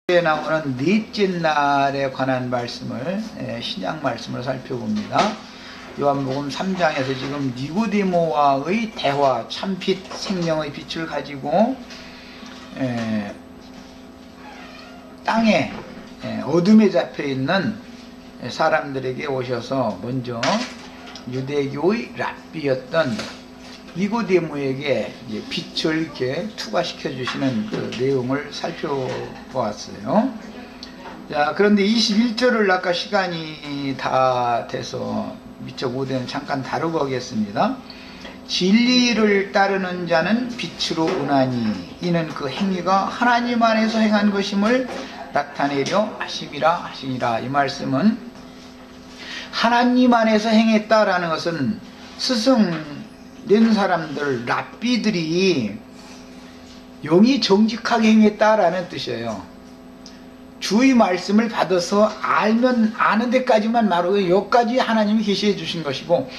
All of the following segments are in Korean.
에 나오는 넷째 날에 관한 말씀을 신약 말씀을 살펴봅니다. 요한복음 3장에서 지금 니고데모와의 대화, 참빛 생명의 빛을 가지고 땅에 어둠에 잡혀 있는 사람들에게 오셔서 먼저 유대교의 랍비였던 니고데모에게 빛을 이렇게 투과시켜 주시는 그 내용을 살펴보았어요. 자, 그런데 21절을 아까 시간이 다 돼서 미처 못해는 잠깐 다루고 하겠습니다. 진리를 따르는 자는 빛으로 오나니 이는 그 행위가 하나님 안에서 행한 것임을 나타내려 하심이라. 이 말씀은 하나님 안에서 행했다라는 것은 스승된 사람들, 랍비들이 영이 정직하게 행했다라는 뜻이에요. 주의 말씀을 받아서 알면 아는 데까지만 말하고 여기까지 하나님이 계시해 주신 것이고,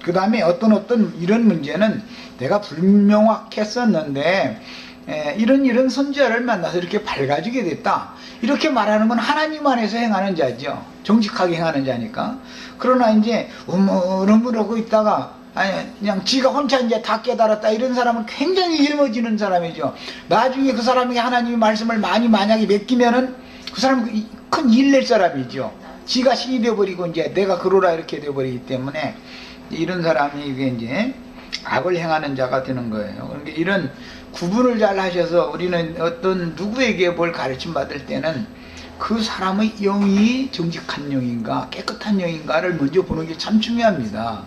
그 다음에 어떤 이런 문제는 내가 불명확했었는데 이런 선지자를 만나서 이렇게 밝아지게 됐다, 이렇게 말하는 건 하나님 안에서 행하는 자죠. 정직하게 행하는 자니까. 그러나 이제 우물우물하고 있다가 그냥 지가 혼자 이제 다 깨달았다, 이런 사람은 굉장히 일머지는 사람이죠. 나중에 그 사람에게 하나님의 말씀을 만약에 맡기면은 그 사람은 큰 일 낼 사람이죠. 지가 신이 되어버리고 이제 내가 그러라 이렇게 되어버리기 때문에 이런 사람이 이제 악을 행하는 자가 되는 거예요. 그러니까 이런 구분을 잘 하셔서 우리는 어떤 누구에게 뭘 가르침 받을 때는 그 사람의 영이 정직한 영인가 깨끗한 영인가를 먼저 보는 게 참 중요합니다.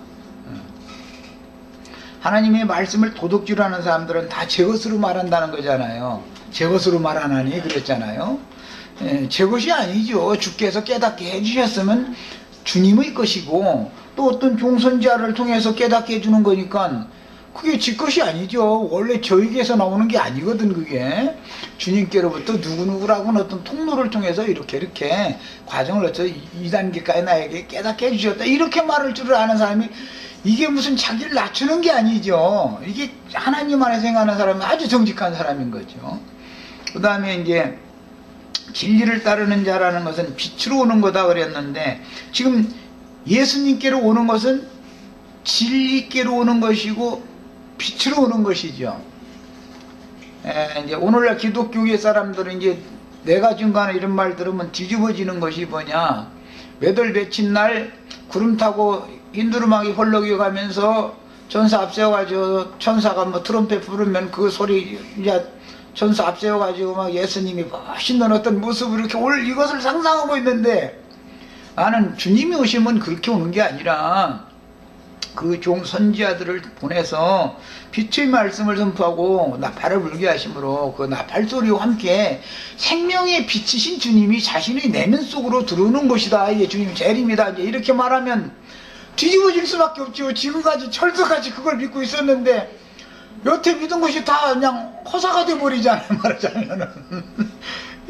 하나님의 말씀을 도둑질하는 사람들은 다 제 것으로 말한다는 거잖아요. 제 것으로 말 안 하니 그랬잖아요. 제 것이 아니죠. 주께서 깨닫게 해주셨으면 주님의 것이고, 또 어떤 종선자를 통해서 깨닫게 해주는 거니까 그게 지 것이 아니죠. 원래 저에게서 나오는 게 아니거든. 그게 주님께로부터 누구누구라고는 어떤 통로를 통해서 이렇게 과정을 거쳐 2단계까지 나에게 깨닫게 해주셨다, 이렇게 말할 줄을 아는 사람이, 이게 무슨 자기를 낮추는 게 아니죠. 이게 하나님 안에 생각하는 사람은 아주 정직한 사람인 거죠. 그 다음에 이제 진리를 따르는 자라는 것은 빛으로 오는 거다 그랬는데, 지금 예수님께로 오는 것은 진리께로 오는 것이고 빛으로 오는 것이죠. 이제 오늘날 기독교계 사람들은 이제 내가 중간에 이런 말 들으면 뒤집어지는 것이 뭐냐, 몇월 며칠 날 구름 타고 흰두루마기 헐렁이 가면서 전사 앞세워가지고 천사가 뭐 트럼펫 부르면 그 소리 이제 전사 앞세워가지고 막 예수님이 멋있는 어떤 모습을 이렇게 이것을 상상하고 있는데, 나는 주님이 오시면 그렇게 오는 게 아니라 그 종 선지자들을 보내서 빛의 말씀을 선포하고 나팔을 불게 하심으로 그 나팔 소리와 함께 생명의 빛이신 주님이 자신의 내면 속으로 들어오는 것이다, 이게 주님 재림이다, 이제 이렇게 말하면 뒤집어질 수밖에 없죠. 지금까지 철석같이 그걸 믿고 있었는데 여태 믿은 것이 다 그냥 허사가 돼버리잖아요, 말하자면은.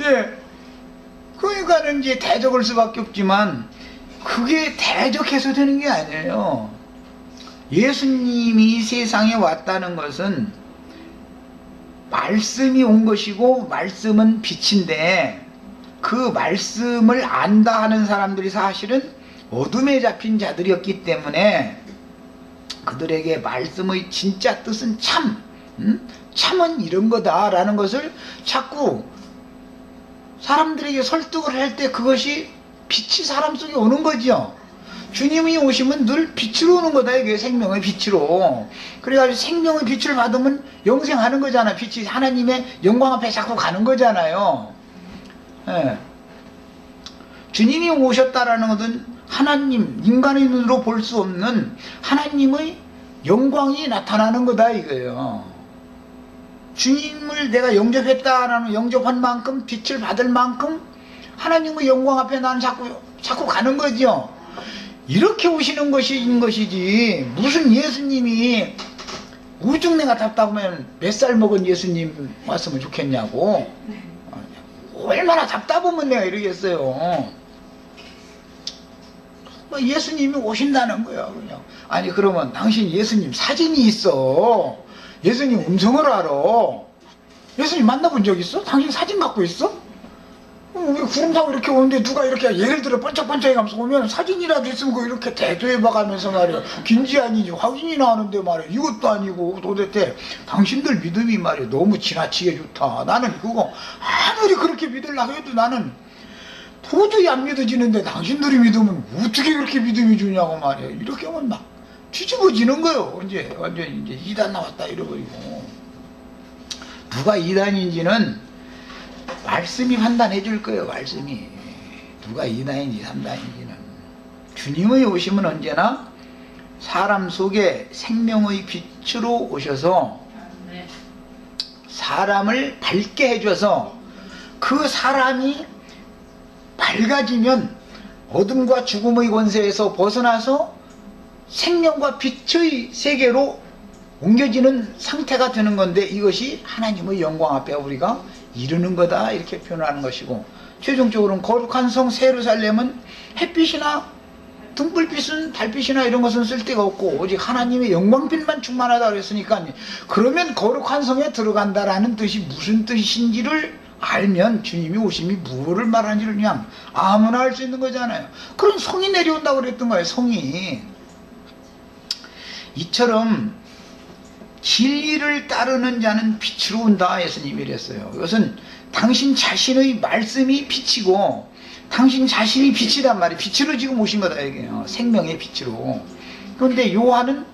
예. 그러니까는 이제 대적할 수밖에 없지만 그게 대적해서 되는 게 아니에요. 예수님이 세상에 왔다는 것은 말씀이 온 것이고, 말씀은 빛인데 그 말씀을 안다 하는 사람들이 사실은 어둠에 잡힌 자들이었기 때문에 그들에게 말씀의 진짜 뜻은 참은 이런 거다라는 것을 자꾸 사람들에게 설득을 할 때 그것이 빛이 사람 속에 오는 거죠. 주님이 오시면 늘 빛으로 오는 거다, 이게 생명의 빛으로. 그래가지고 생명의 빛을 받으면 영생하는 거잖아. 빛이 하나님의 영광 앞에 자꾸 가는 거잖아요. 예. 주님이 오셨다라는 것은 하나님, 인간의 눈으로 볼 수 없는 하나님의 영광이 나타나는 거다, 이거예요. 주님을 내가 영접했다라는, 영접한 만큼 빛을 받을 만큼 하나님의 영광 앞에 나는 자꾸 가는 거죠. 이렇게 오시는 것이지, 무슨 예수님이 우중내가 답답하면 몇 살 먹은 예수님 왔으면 좋겠냐고. 얼마나 답답하면 내가 이러겠어요. 예수님이 오신다는 거야, 그냥. 아니, 그러면 당신 예수님 사진이 있어. 예수님 음성을 알아. 예수님 만나본 적 있어? 당신 사진 갖고 있어? 우리 구름 타고 이렇게 오는데 누가 이렇게 예를 들어 번쩍번쩍 해가면서 오면 사진이라도 있으면 그거 이렇게 대조해봐가면서 말이야. 긴지 아닌지 확인이 나는데 말이야. 이것도 아니고 도대체 당신들 믿음이 말이야. 너무 지나치게 좋다. 나는 그거 아무리 그렇게 믿으려고 해도 나는 도저히 안 믿어지는데 당신들이 믿으면 어떻게 그렇게 믿음이 주냐고 말이야. 이렇게 하면 막 뒤집어지는 거예요. 언제 완전 이제 이단 나왔다 이러버리고. 누가 이단인지는 말씀이 판단해 줄 거예요. 말씀이 누가 이단인지 삼단인지는. 주님의 오심은 언제나 사람 속에 생명의 빛으로 오셔서 사람을 밝게 해줘서 그 사람이 밝아지면 어둠과 죽음의 권세에서 벗어나서 생명과 빛의 세계로 옮겨지는 상태가 되는 건데, 이것이 하나님의 영광 앞에 우리가 이루는 거다 이렇게 표현하는 것이고, 최종적으로는 거룩한 성 예루살렘은 햇빛이나 등불빛은 달빛이나 이런 것은 쓸데가 없고 오직 하나님의 영광빛만 충만하다 그랬으니까, 그러면 거룩한 성에 들어간다라는 뜻이 무슨 뜻인지를 알면 주님이 오심이 무엇을 말하는지를 그냥 아무나 알 수 있는 거잖아요. 그런 성이 내려온다고 그랬던 거예요. 성이. 이처럼 진리를 따르는 자는 빛으로 온다 예수님이 이랬어요. 이것은 당신 자신의 말씀이 빛이고 당신 자신이 빛이란 말이에요. 빛으로 지금 오신 거다 이게요. 생명의 빛으로. 그런데 요한은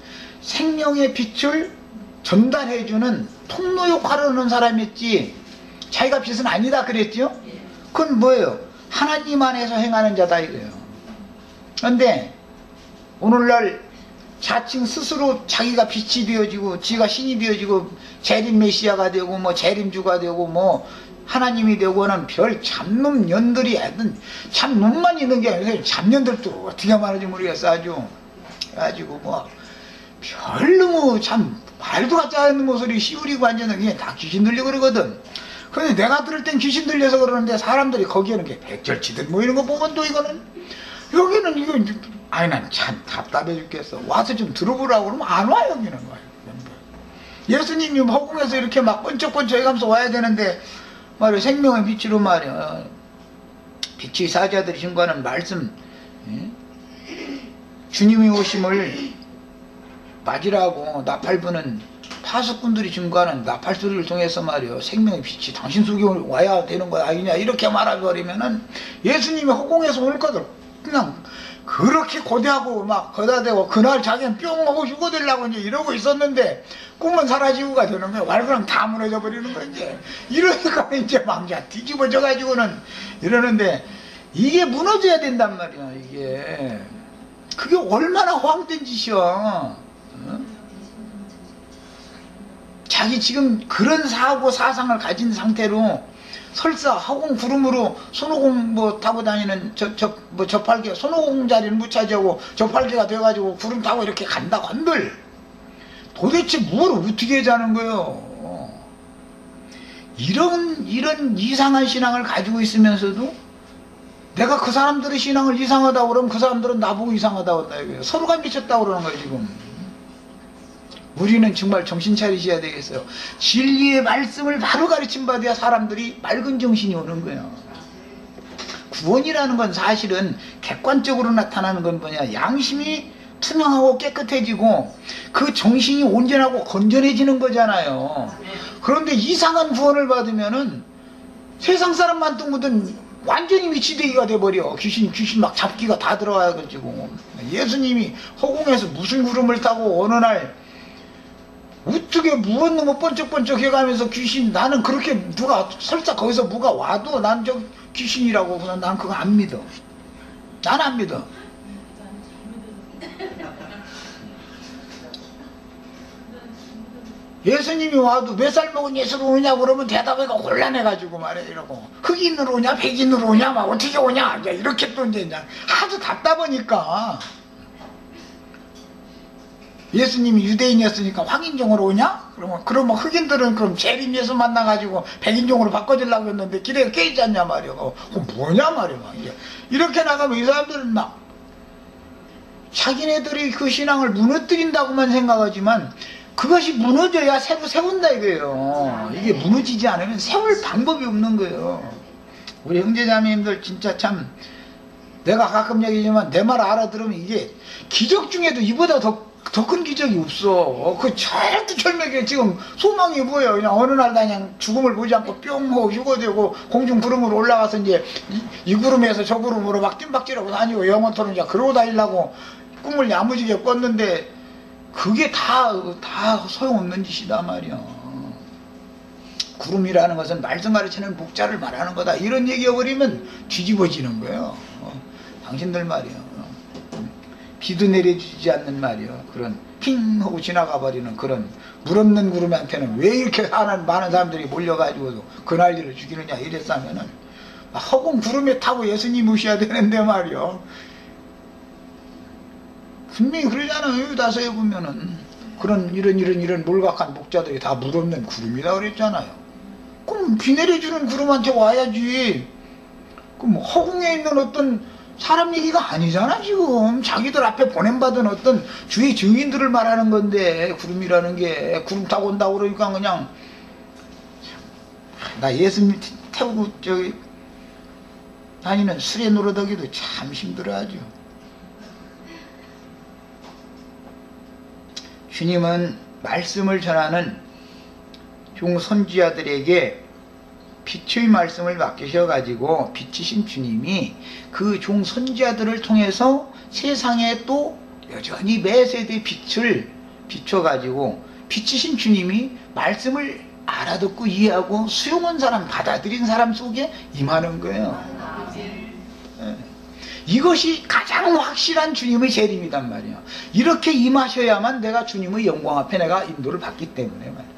생명의 빛을 전달해주는 통로 역할을 하는 사람이었지 자기가 빛은 아니다 그랬죠? 그건 뭐예요? 하나님 안에서 행하는 자다 이거예요. 그런데 오늘날 자칭 스스로 자기가 빛이 되어지고 지가 신이 되어지고 재림 메시아가 되고 뭐 재림주가 되고 뭐 하나님이 되고는 별 잡놈년들이 하여튼 잡놈만 있는 게 아니라 잡년들도 어떻게 말하는지 모르겠어. 아주 가지고 뭐 별로 참 말도 같지 않은 목소리 씌우리고 앉아는 그냥 다 귀신 들리고 그러거든. 근데 내가 들을 땐 귀신 들려서 그러는데 사람들이 거기에는 게 백절치들 뭐 이런 거 보면 또 이거는 여기는 이거 아니 난 참 답답해 죽겠어. 와서 좀 들어보라고 그러면 안 와 여기는 거예요. 예수님이 허공에서 이렇게 막 번쩍번쩍 해가면서 와야 되는데 말이야 생명의 빛으로 말이야 빛이 사자들이 증거하는 말씀 주님의 오심을 맞으라고 나팔부는 파수꾼들이 증거하는 나팔 소리를 통해서 말이야 생명의 빛이 당신 속에 와야 되는 거야 아니냐 이렇게 말해버리면은 예수님이 허공에서 올 거들 그냥 그렇게 고대하고 막 거다대고 그날 자기는 뿅 하고 휴거되려고 이제 이러고 있었는데 꿈은 사라지고가 되는 거야. 말그랑 다 무너져 버리는 거야 이제. 이러니까 이제 막 뒤집어져 가지고는 이러는데 이게 무너져야 된단 말이야 이게. 그게 얼마나 허황된 짓이야. 어? 자기 지금 그런 사고 사상을 가진 상태로 설사 허공 구름으로 손오공 뭐 타고 다니는 뭐 저팔계 손오공 자리는 못 차지하고 저팔계가 돼가지고 구름 타고 이렇게 간다고 한들 도대체 뭘 어떻게 하자는 거예요. 이런 이상한 신앙을 가지고 있으면서도 내가 그 사람들의 신앙을 이상하다고 그러면 그 사람들은 나보고 이상하다고 한다 이거예요. 서로가 미쳤다고 그러는 거예요 지금. 우리는 정말 정신 차리셔야 되겠어요. 진리의 말씀을 바로 가르침 받아야 사람들이 맑은 정신이 오는 거예요. 구원이라는 건 사실은 객관적으로 나타나는 건 뭐냐, 양심이 투명하고 깨끗해지고 그 정신이 온전하고 건전해지는 거잖아요. 그런데 이상한 구원을 받으면은 세상 사람 만든 완전히 미치대기가 돼버려. 귀신 막 잡기가 다 들어와가지고. 예수님이 허공에서 무슨 구름을 타고 어느 날 어떻게 무엇는 거 번쩍번쩍 해가면서 귀신, 나는 그렇게 누가 설사 거기서 누가 와도 난 저 귀신이라고 그냥 난 그거 안 믿어. 난 안 믿어. 예수님이 와도 몇 살 먹은 예수로 오냐 그러면 대답하기가 곤란해가지고 말해 이러고 흑인으로 오냐 백인으로 오냐 막 어떻게 오냐 이렇게 또 이제 하도 답답하니까 예수님이 유대인이었으니까 황인종으로 오냐? 그러면 흑인들은 그럼 재림 예수 만나가지고 백인종으로 바꿔주려고 했는데 기대가 깨지지 않냐 말이야. 뭐냐 말이야. 이렇게 나가면 이 사람들은 막 자기네들이 그 신앙을 무너뜨린다고만 생각하지만 그것이 무너져야 새로 세운다 이거예요. 이게 무너지지 않으면 세울 방법이 없는 거예요. 우리 형제자매님들 진짜 참, 내가 가끔 얘기하지만 내 말 알아들으면 이게 기적 중에도 이보다 더 큰 기적이 없어. 그 절대절명에 지금 소망이 뭐예요? 그냥 어느 날 그냥 죽음을 보지 않고 뿅 하고 휴거되고 공중 구름으로 올라가서 이제 이 구름에서 저 구름으로 막 뜀박질하고 다니고 영원토록 이제 그러고 다니려고 꿈을 야무지게 꿨는데 그게 다 소용없는 짓이다 말이야. 구름이라는 것은 말씀 가르치는 목자를 말하는 거다. 이런 얘기해버리면 뒤집어지는 거예요. 당신들 말이야. 비도 내려주지 않는 말이요. 그런 핑 하고 지나가 버리는 그런 물 없는 구름한테는 왜 이렇게 많은 사람들이 몰려가지고 그 난리를 죽이느냐 이랬으면은 허공 구름에 타고 예수님 오셔야 되는데 말이요. 분명히 그러잖아요. 다서에 보면은 그런 이런 몰각한 목자들이 다 물 없는 구름이다 그랬잖아요. 그럼 비 내려주는 구름한테 와야지. 그럼 허공에 있는 어떤 사람 얘기가 아니잖아. 지금 자기들 앞에 보냄받은 어떤 주의 증인들을 말하는 건데, 구름이라는 게 구름 타고 온다고 그러니까 그냥 나 예수님 태우고 저기 다니는 수레 노릇하기도 참 힘들어하죠. 주님은 말씀을 전하는 종선지자들에게 빛의 말씀을 맡기셔가지고 빛이신 주님이 그 종선지자들을 통해서 세상에 또 여전히 매 세대 빛을 비춰가지고 빛이신 주님이 말씀을 알아듣고 이해하고 수용한 사람, 받아들인 사람 속에 임하는 거예요. 이것이 가장 확실한 주님의 재림이단 말이에요. 이렇게 임하셔야만 내가 주님의 영광 앞에 내가 인도를 받기 때문에 말이에요.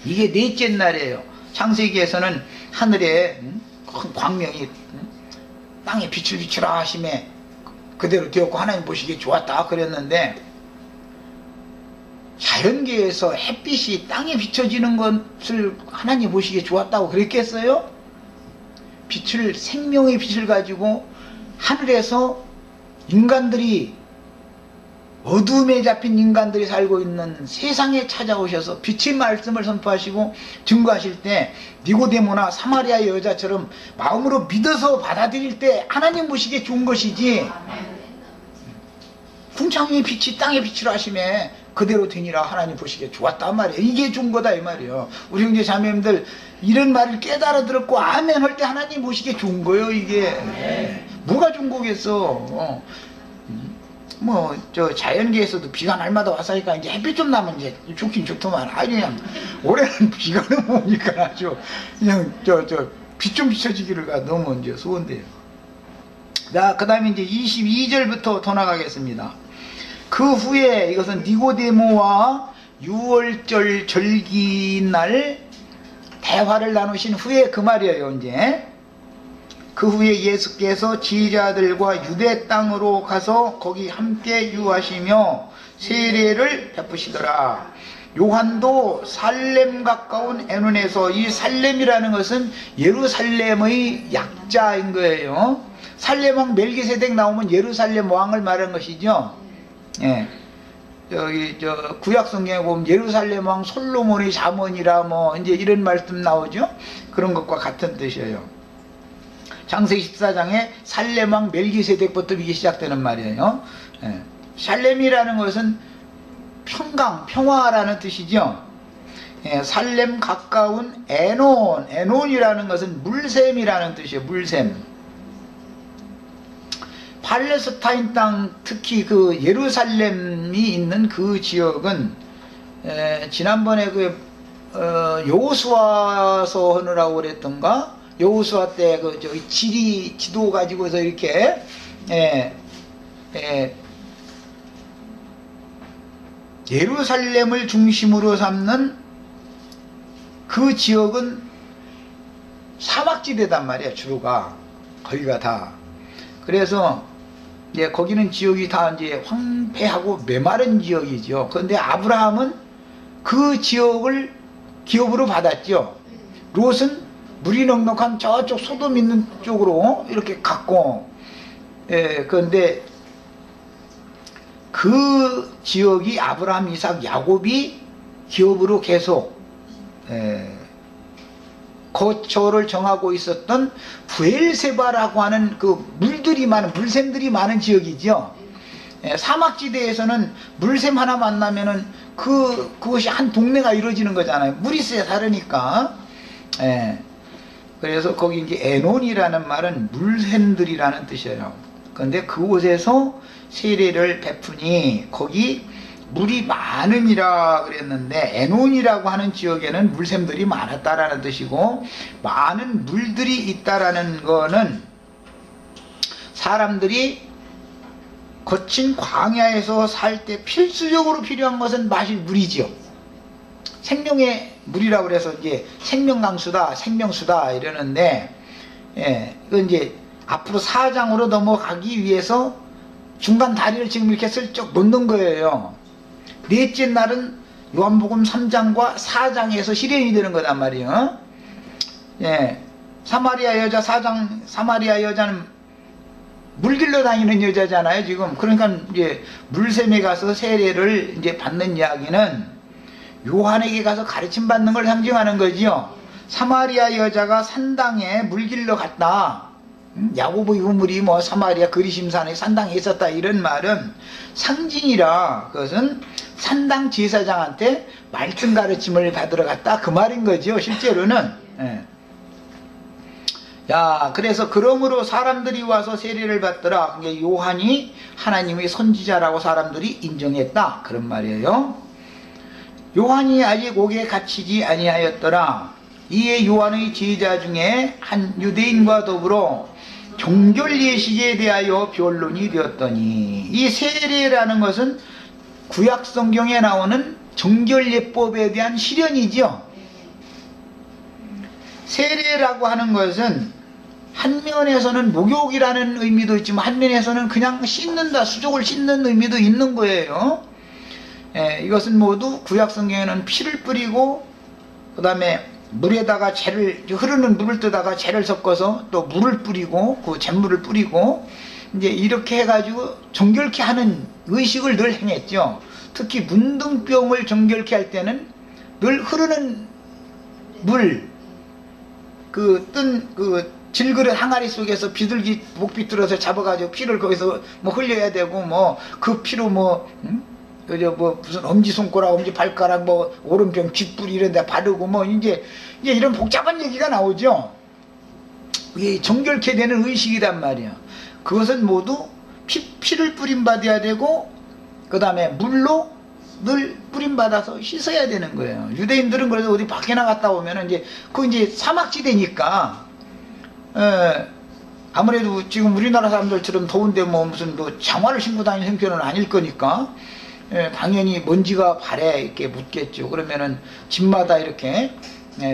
이게 넷째 날이에요. 창세기에서는 하늘에 큰 광명이 땅에 빛을 비추라 하심에 그대로 되었고 하나님 보시기에 좋았다 그랬는데, 자연계에서 햇빛이 땅에 비춰지는 것을 하나님 보시기에 좋았다고 그랬겠어요? 빛을, 생명의 빛을 가지고 하늘에서 인간들이, 어둠에 잡힌 인간들이 살고 있는 세상에 찾아오셔서 빛의 말씀을 선포하시고 증거하실 때 니고데모나 사마리아의 여자처럼 마음으로 믿어서 받아들일 때 하나님 보시기에 좋은 것이지, 궁창의 빛이 땅에 빛으로 하심에 그대로 되니라 하나님 보시기에 좋았단 말이에요. 이게 좋은 거다 이 말이에요. 우리 형제 자매님들 이런 말을 깨달아 들었고 아멘 할 때 하나님 보시기에 좋은 거예요. 이게 뭐가 좋은 거겠어. 뭐 저 자연계에서도 비가 날마다 왔으니까 이제 햇빛 좀 나면 이제 좋긴 좋더만, 아주 그냥 올해는 비가 너무 오니까 아주 그냥 빛 좀 비춰지기를 너무 이제 소원돼요. 자, 그 다음에 이제 22절부터 더 나가겠습니다. 그 후에 이것은 니고데모와 유월절 절기날 대화를 나누신 후에 그 말이에요. 이제 그 후에 예수께서 지휘자들과 유대 땅으로 가서 거기 함께 유하시며 세례를 베푸시더라. 요한도 살렘 가까운 에논에서, 이 살렘이라는 것은 예루살렘의 약자인 거예요. 살렘 왕 멜기세덱 나오면 예루살렘 왕을 말하는 것이죠. 예. 여기 구약 성경에 보면 예루살렘 왕 솔로몬의 자문이라 뭐 이제 이런 말씀 나오죠. 그런 것과 같은 뜻이에요. 창세기 14장에 살렘 왕 멜기세덱부터 이게 시작되는 말이에요. 예. 살렘이라는 것은 평강, 평화라는 뜻이죠. 예, 살렘 가까운 에논, 에논이라는 것은 물샘이라는 뜻이에요. 물샘. 팔레스타인 땅, 특히 그 예루살렘이 있는 그 지역은 지난번에 그 여호수아서 하느라고 그랬던가, 여호수아 때 그 저기 지도 가지고서 이렇게 예루살렘을 중심으로 삼는 그 지역은 사막지대단 말이야. 주로가 거기가 다. 그래서 이제 거기는 지역이 다 이제 황폐하고 메마른 지역이죠. 그런데 아브라함은 그 지역을 기업으로 받았죠. 롯은 물이 넉넉한 저쪽 소돔 있는 쪽으로 이렇게 갔고, 그런데 그 지역이 아브라함, 이삭, 야곱이 기업으로 계속 거처를 정하고 있었던 부엘세바라고 하는 그 물들이 많은, 물샘들이 많은 지역이죠. 사막지대에서는 물샘 하나 만나면은 그것이 한 동네가 이루어지는 거잖아요. 물이 쎄 다르니까. 그래서 거기 이제 에논이라는 말은 물샘들이라는 뜻이에요. 그런데 그곳에서 세례를 베푸니 거기 물이 많음이라 그랬는데, 에논이라고 하는 지역에는 물샘들이 많았다라는 뜻이고, 많은 물들이 있다라는 거는 사람들이 거친 광야에서 살 때 필수적으로 필요한 것은 마실 물이지요. 생명의 물이라고 그래서 이제 생명강수다, 생명수다 이러는데, 이건 이제 앞으로 4장으로 넘어가기 위해서 중간 다리를 지금 이렇게 슬쩍 놓는 거예요. 넷째 날은 요한복음 3장과 4장에서 실현이 되는 거단 말이에요. 사마리아 여자 4장, 사마리아 여자는 물 길러 다니는 여자잖아요, 지금. 그러니까 이제 물샘에 가서 세례를 이제 받는 이야기는 요한에게 가서 가르침 받는 걸 상징하는 거지요. 사마리아 여자가 산당에 물 길러 갔다. 야고보 유물이 뭐 사마리아 그리심산에 산당에 있었다, 이런 말은 상징이라, 그것은 산당 제사장한테 말씀 가르침을 받으러 갔다, 그 말인 거죠, 실제로는. 그래서 그러므로 사람들이 와서 세례를 받더라. 그게 요한이 하나님의 선지자라고 사람들이 인정했다, 그런 말이에요. 요한이 아직 옥에 갇히지 아니하였더라. 이에 요한의 제자 중에 한 유대인과 더불어 종결 예식에 대하여 변론이 되었더니, 이 세례라는 것은 구약 성경에 나오는 정결 예법에 대한 실현이죠. 세례라고 하는 것은 한 면에서는 목욕이라는 의미도 있지만 한 면에서는 그냥 씻는다, 수족을 씻는 의미도 있는 거예요. 이것은 모두 구약 성경에는 피를 뿌리고, 그 다음에 물에다가 흐르는 물을 뜨다가 재를 섞어서 또 물을 뿌리고, 그 잿물을 뿌리고, 이제 이렇게 해가지고 정결케 하는 의식을 늘 행했죠. 특히 문둥병을 정결케 할 때는 늘 흐르는 물, 질그릇 항아리 속에서 비둘기 목 비틀어서 잡아가지고 피를 거기서 뭐 흘려야 되고, 뭐 그 피로 무슨 엄지손가락, 엄지발가락, 뭐 오른편 귓불 이런 데 바르고, 뭐 이제 이런 복잡한 얘기가 나오죠. 이게 정결케 되는 의식이란 말이야. 그것은 모두 피를 뿌림받아야 되고, 그 다음에 물로 늘 뿌림받아서 씻어야 되는 거예요. 유대인들은 그래도 어디 밖에 나갔다 오면은 이제 사막지대니까, 아무래도 지금 우리나라 사람들처럼 더운데 무슨 장화를 신고 다니는 형편은 아닐 거니까, 당연히 먼지가 발에 이렇게 묻겠죠. 그러면은 집마다 이렇게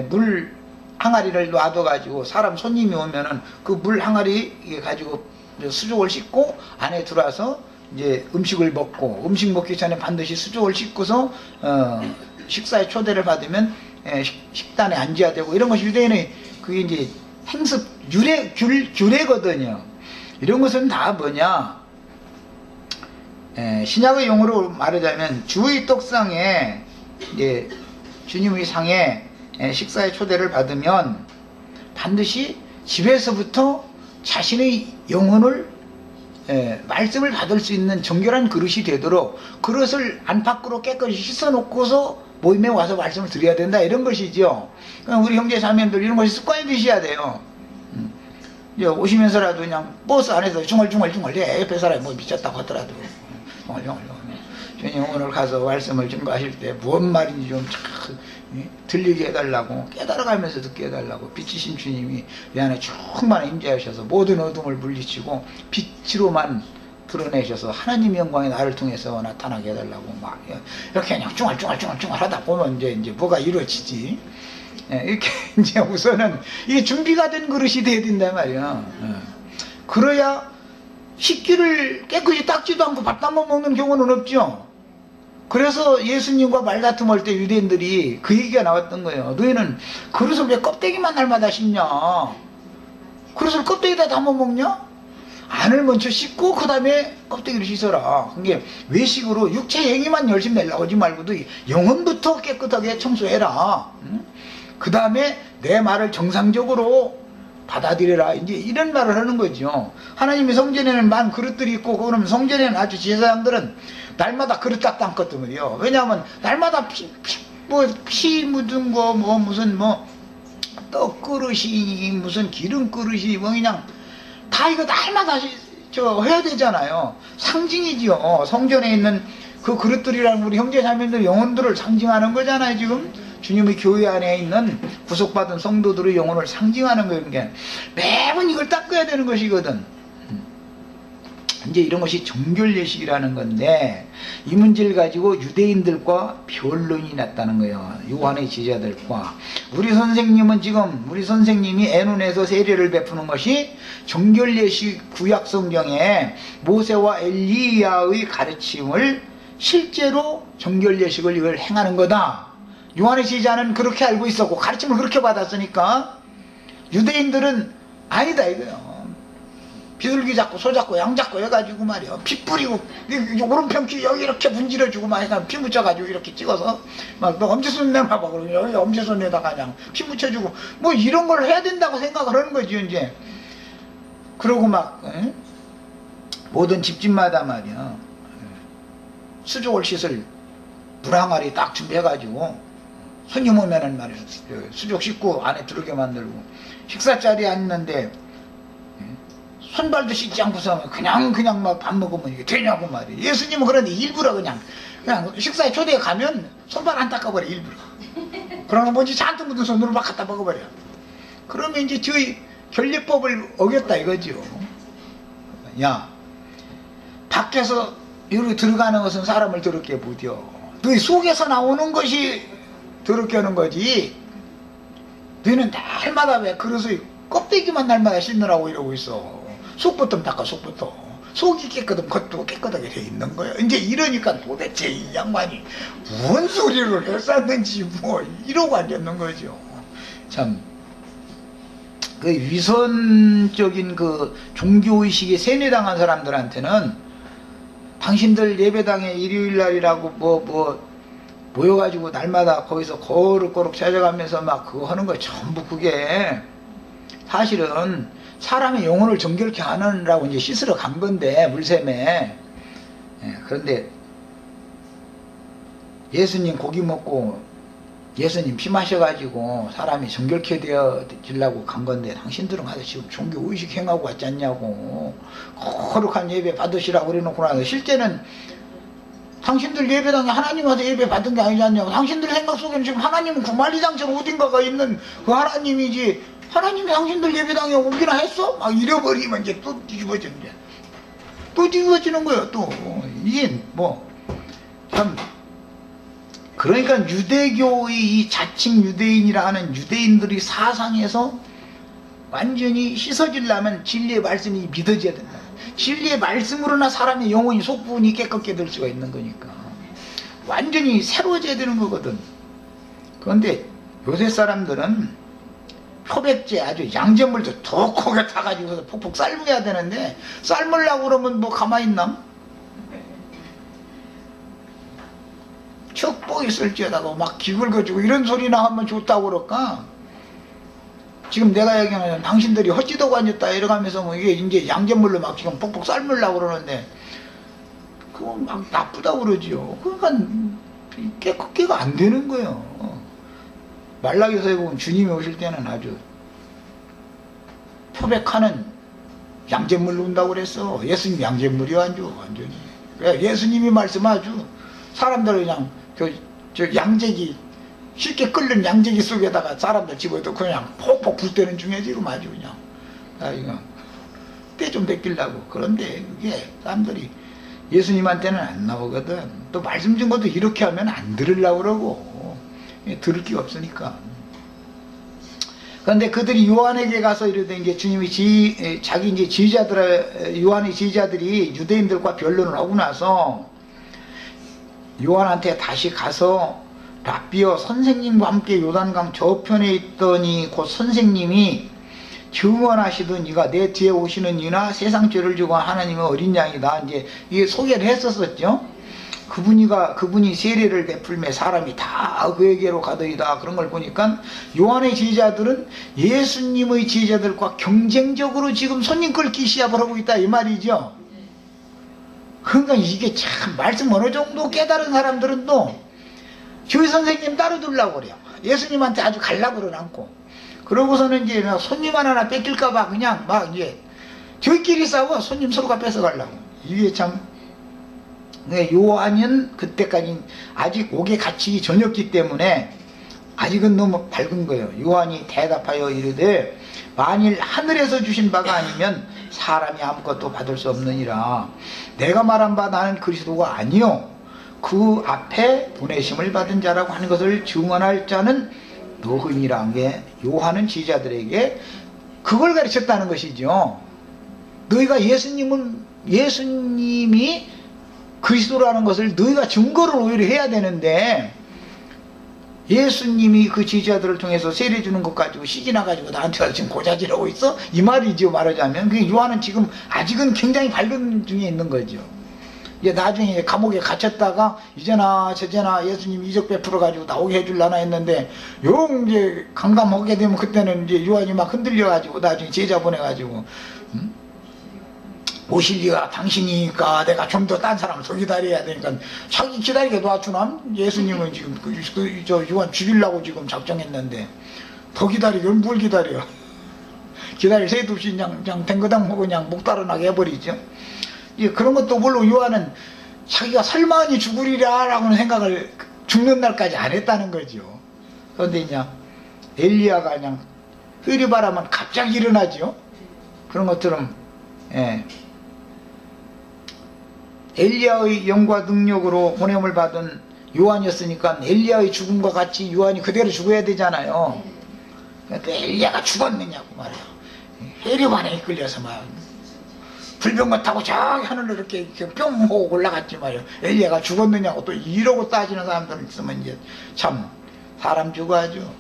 물 항아리를 놔둬가지고 사람 손님이 오면은 그 물 항아리 가지고 수족을 씻고 안에 들어와서 이제 음식을 먹고, 음식 먹기 전에 반드시 수족을 씻고서 식사에 초대를 받으면 식단에 앉아야 되고, 이런 것이 유대인의 그게 이제 행습 규례거든요. 이런 것은 다 뭐냐, 신약의 용어로 말하자면 주의 떡상에 이제 주님의 상에 식사에 초대를 받으면 반드시 집에서부터 자신의 영혼을 말씀을 받을 수 있는 정결한 그릇이 되도록 그릇을 안팎으로 깨끗이 씻어 놓고서 모임에 와서 말씀을 드려야 된다, 이런 것이죠. 우리 형제 자매들 이런 것이 습관이 되셔야 돼요. 이제 오시면서라도 그냥 버스 안에서 중얼중얼 내 옆에 사람이 뭐 미쳤다고 하더라도 주님 오늘 가서 말씀을 증거하실 때 무슨 말인지 좀 들리게 해달라고, 깨달아가면서 듣게 해달라고, 빛이신 주님이 내 안에 충만히 임재하셔서 모든 어둠을 물리치고 빛으로만 드러내셔서 하나님의 영광이 나를 통해서 나타나게 해달라고 막 이렇게 그냥 쭝얼쭝얼 하다 보면 이제 뭐가 이루어지지. 이렇게 이제 우선은 이게 준비가 된 그릇이 돼야 된단 말이야. 그래야 식기를 깨끗이 닦지도 않고 밥도 한번 먹는 경우는 없죠. 그래서 예수님과 말다툼할 때 유대인들이 그 얘기가 나왔던 거예요. 너희는 그릇을 왜 껍데기만 날마다 씹냐? 그릇을 껍데기다 담아 먹냐? 안을 먼저 씻고 그 다음에 껍데기를 씻어라. 그게 외식으로 육체 행위만 열심히 내려고 하지 말고도 영혼부터 깨끗하게 청소해라. 그 다음에 내 말을 정상적으로 받아들여라. 이제 이런 말을 하는 거죠. 하나님이 성전에는 많은 그릇들이 있고, 그러면 성전에는 아주 제사장들은 날마다 그릇 딱 담거든요. 왜냐하면 날마다 피 묻은 거, 뭐 무슨 뭐 떡 그릇이, 무슨 기름 그릇이, 뭐 그냥 다 이거 날마다 해야 되잖아요. 상징이지요. 성전에 있는 그 그릇들이라는 우리 형제자매들 영혼들을 상징하는 거잖아요. 지금 주님의 교회 안에 있는 구속받은 성도들의 영혼을 상징하는 거예요. 그러니까 매번 이걸 닦아야 되는 것이거든. 이제 이런 것이 정결 예식이라는 건데, 이 문제를 가지고 유대인들과 변론이 났다는 거예요. 요한의 제자들과. 우리 선생님이 애논에서 세례를 베푸는 것이 정결 예식 구약 성경에 모세와 엘리야의 가르침을 실제로 정결 예식을 이걸 행하는 거다. 요한의 제자는 그렇게 알고 있었고 가르침을 그렇게 받았으니까, 유대인들은 아니다 이거요. 비둘기 잡고 소 잡고 양 잡고 해가지고 말이야, 피 뿌리고 오른편 귀 여기 이렇게 분질러주고 막 해서 피 묻혀가지고 이렇게 찍어서 막 너 엄지손 내놔봐 그러면 여기 엄지손에다가 그냥 피 묻혀주고 뭐 이런 걸 해야 된다고 생각을 하는 거지 이제. 그러고 막 모든 집집마다 말이야 수족을 씻을 물항아리 딱 준비해가지고 손님 오면은 말이야 수족 씻고 안에 들어오게 만들고, 식사 자리에 앉는데 손발도 씻지 않고서 그냥 막 밥 먹으면 이게 되냐고 말이야. 예수님은 그런데 일부러 그냥 식사에 초대에 가면 손발 안 닦아버려 일부러. 그러면 뭔지 잔뜩 묻은 손으로 막 갖다 먹어버려. 그러면 이제 저희 결례법을 어겼다 이거죠. 야, 밖에서 여기 들어가는 것은 사람을 더럽게 못여. 너희 속에서 나오는 것이 더럽게 하는 거지. 너희는 날마다 왜 그릇의 껍데기만 날마다 씻느라고 이러고 있어. 속부터 닦아. 속부터. 속이 깨끗하면 겉도 깨끗하게 돼 있는 거야. 이제 이러니까 도대체 이 양반이 무슨 소리를 했었는지 뭐 이러고 앉았는 거죠. 참 그 위선적인 그 종교의식에 세뇌당한 사람들한테는 당신들 예배당에 일요일날이라고 모여가지고 날마다 거기서 거룩거룩 찾아가면서 막 그거 하는 거 전부 그게 사실은 사람의 영혼을 정결케 하느라고 이제 씻으러 간 건데, 물샘에. 그런데 예수님 고기 먹고 예수님 피 마셔가지고 사람이 정결케 되어지려고 간 건데, 당신들은 가서 지금 종교 의식 행하고 왔지 않냐고. 거룩한 예배 받으시라고 그래놓고 나서 실제는 당신들 예배당에 하나님 와서 예배 받은 게 아니지 않냐고. 당신들 생각 속에는 지금 하나님은 구만리장처럼 어딘가가 있는 그 하나님이지, 하나님이 당신들 예배당에 오기나 했어? 막 잃어버리면 이제 또 뒤집어지는 거야. 또 뒤집어지는 거예요, 또. 이게 참. 그러니까 유대교의 이 자칭 유대인이라 하는 유대인들이 사상에서 완전히 씻어지려면 진리의 말씀이 믿어져야 된다. 진리의 말씀으로나 사람의 영혼이 속부분이 깨끗게 될 수가 있는 거니까. 완전히 새로워져야 되는 거거든. 그런데 요새 사람들은 표백제 아주 양잿물도 독하게 타가지고 폭폭 삶아야 되는데, 삶으려고 그러면 뭐 가만히 있나? 축복 있을지어다가 막 기굴거지고 이런 소리나 하면 좋다고 그럴까? 지금 내가 얘기하는 당신들이 헛지도고 앉았다 이러가면서 뭐 이게 이제 양잿물로 막 지금 폭폭 삶으려고 그러는데, 그거 막 나쁘다고 그러지요. 그러니까 깨끗게가 안 되는 거예요. 말라기서에 보면 주님이 오실 때는 아주 표백하는 양잿물로 온다고 그랬어. 예수님 양잿물이요, 완전히. 예수님이 말씀하죠. 사람들 그냥 저 양재기, 쉽게 끓는 양재기 속에다가 사람들 집어도 그냥 폭폭 불 때는 중에 지금 아주 그냥 이거 때 좀 베끼려고. 그런데 그게 사람들이 예수님한테는 안 나오거든. 또 말씀 준 것도 이렇게 하면 안 들으려고 그러고, 들을 게 없으니까. 그런데 그들이 요한에게 가서 이러던 게, 주님이 자기 이제 제자들, 요한의 제자들이 유대인들과 변론을 하고 나서 요한한테 다시 가서 랍비여, 선생님과 함께 요단강 저편에 있더니 곧 선생님이 증언하시던 이가 내 뒤에 오시는 이나 세상 죄를 지고 하나님의 어린 양이다. 이제 이게 소개를 했었었죠. 그분이 세례를 베풀매 사람이 다 그에게로 가더이다. 그런 걸 보니까 요한의 제자들은 예수님의 제자들과 경쟁적으로 지금 손님 끌기 시합을 하고 있다 이 말이죠. 그러니까 이게 참 말씀 어느 정도 깨달은 사람들은 또 교회 선생님 따로 두려고 그래요. 예수님한테 아주 갈라고는 않고. 그러고서는 이제 손님 하나 뺏길까봐 그냥 막 이제 저희끼리 싸워. 손님 서로가 뺏어가려고. 이게 참 요한은 그때까지 아직 옥에 갇히기 전이었기 때문에 아직은 너무 밝은 거예요. 요한이 대답하여 이르되 만일 하늘에서 주신 바가 아니면 사람이 아무것도 받을 수 없느니라. 내가 말한 바 나는 그리스도가 아니요 그 앞에 보내심을 받은 자라고 하는 것을 증언할 자는 너희니라. 게 요한은 제자들에게 그걸 가르쳤다는 것이죠. 너희가 예수님이 그리스도라는 것을 너희가 증거를 오히려 해야 되는데 예수님이 그 제자들을 통해서 세례 주는 것 가지고 시기나 가지고 나한테 와서 지금 고자질하고 있어? 이 말이죠. 말하자면 그 요한은 지금 아직은 굉장히 밝은 중에 있는 거죠. 이제 나중에 감옥에 갇혔다가 이제나 저제나 예수님 이적 베풀어 가지고 나오게 해줄라나 했는데 용 이제 강감하게 되면 그때는 이제 요한이 막 흔들려 가지고 나중에 제자 보내 가지고 오실 리가 당신이니까 내가 좀 더 딴 사람을 더 기다려야 되니까 자기 기다리게 놔주나? 예수님은 지금 저 요한 죽이려고 지금 작정했는데 더 기다리면 뭘 기다려? 기다릴 새도 없이 그냥 댕거당 하고 그냥 목 따라나게 해버리죠. 예, 그런 것도 물론 요한은 자기가 설마니 죽으리라 라고는 생각을 죽는 날까지 안 했다는 거죠. 그런데 이제 엘리야가 그냥 흐리바라면 갑자기 일어나죠. 그런 것처럼 엘리야의 영과 능력으로 보냄을 받은 요한이었으니까 엘리야의 죽음과 같이 요한이 그대로 죽어야 되잖아요. 그러니까 엘리야가 죽었느냐고 말이에요. 헤르반에 이끌려서 막 불병거 타고 저기 하늘로 이렇게 뿅 하고 올라갔지 말이에요. 엘리야가 죽었느냐고 또 이러고 따지는 사람들 있으면 이제 참 사람 죽어야죠.